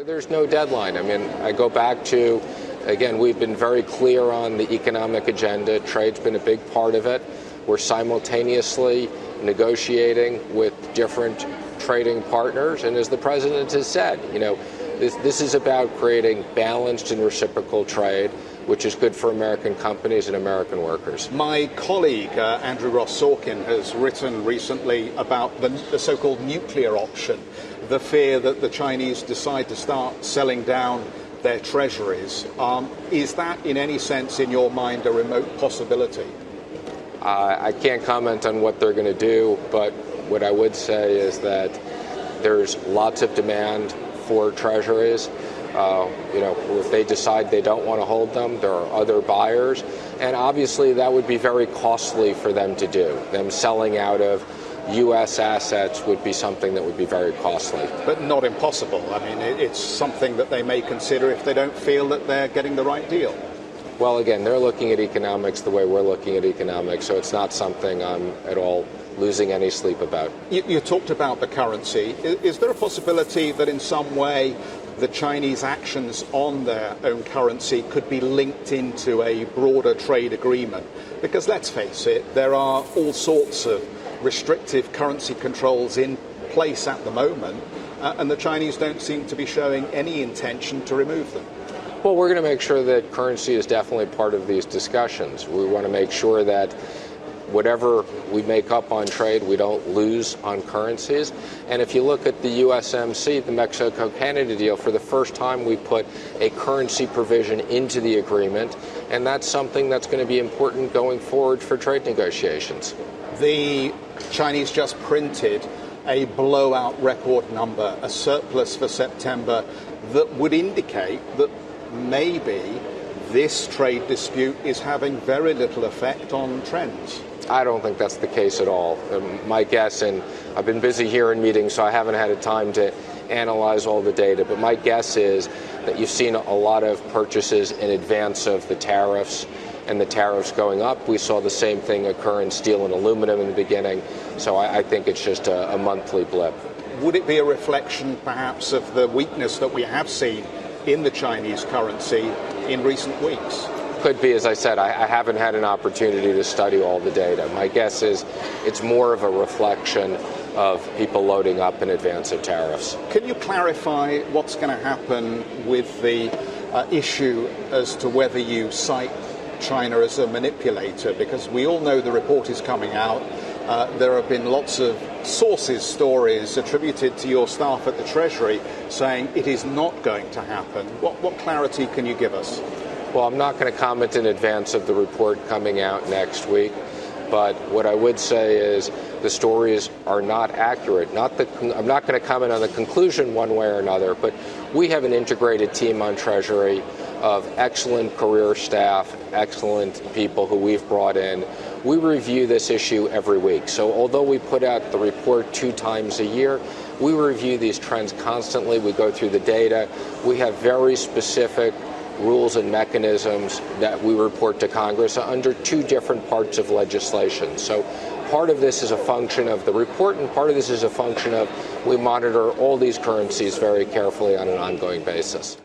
There's no deadline. I mean, I go back to, again, we've been very clear on the economic agenda. Trade's been a big part of it. We're simultaneously negotiating with different trading partners. And as the president has said, this is about creating balanced and reciprocal trade, which is good for American companies and American workers. My colleague, Andrew Ross Sorkin, has written recently about the so-called nuclear option, the fear that the Chinese decide to start selling down their treasuries. Is that in any sense, in your mind, a remote possibility? I can't comment on what they're going to do, but what I would say is that there's lots of demand for treasuries. If they decide they don't want to hold them, there are other buyers. And obviously that would be very costly for them to do. Them selling out of U.S. assets would be something that would be very costly. But not impossible. I mean, it's something that they may consider if they don't feel that they're getting the right deal. Well, again, they're looking at economics the way we're looking at economics, so it's not something I'm at all losing any sleep about. You talked about the currency. Is there a possibility that in some way the Chinese actions on their own currency could be linked into a broader trade agreement? Because let's face it, there are all sorts of restrictive currency controls in place at the moment, and the Chinese don't seem to be showing any intention to remove them. Well, we're going to make sure that currency is definitely part of these discussions. We want to make sure that whatever we make up on trade, we don't lose on currencies. And if you look at the USMC, the Mexico-Canada deal, for the first time we put a currency provision into the agreement, and that's something that's going to be important going forward for trade negotiations. The Chinese just printed a blowout record number, a surplus for September, that would indicate that maybe this trade dispute is having very little effect on trends. I don't think that's the case at all. My guess, and I've been busy here in meetings, so I haven't had a time to analyze all the data, but my guess is that you've seen a lot of purchases in advance of the tariffs and the tariffs going up. We saw the same thing occur in steel and aluminum in the beginning, so I think it's just a monthly blip. Would it be a reflection, perhaps, of the weakness that we have seen in the Chinese currency in recent weeks? Could be. As I said, I haven't had an opportunity to study all the data. My guess is it's more of a reflection of people loading up in advance of tariffs. Can you clarify what's going to happen with the issue as to whether you cite China as a manipulator? Because we all know the report is coming out. There have been lots of stories attributed to your staff at the Treasury saying it is not going to happen. What clarity can you give us? Well, I'm not going to comment in advance of the report coming out next week, but what I would say is the stories are not accurate. I'm not going to comment on the conclusion one way or another, but we have an integrated team on Treasury of excellent career staff, excellent people who we've brought in. We review this issue every week. So although we put out the report 2 times a year, we review these trends constantly. We go through the data. We have very specific rules and mechanisms that we report to Congress under 2 different parts of legislation. So part of this is a function of the report, and part of this is a function of we monitor all these currencies very carefully on an ongoing basis.